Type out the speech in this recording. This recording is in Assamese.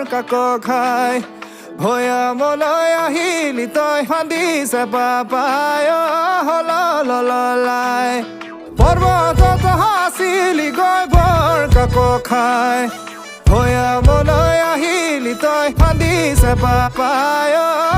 কাকো খাই ভৈয়ামলৈ আহিলি তই ফান্দিছে পাপায় হললাই পৰ্বতত হাছিলি গৈ বৰ কাকো খাই ভৈয়ামলৈ আহিলি তই ফান্দিছে পাপায়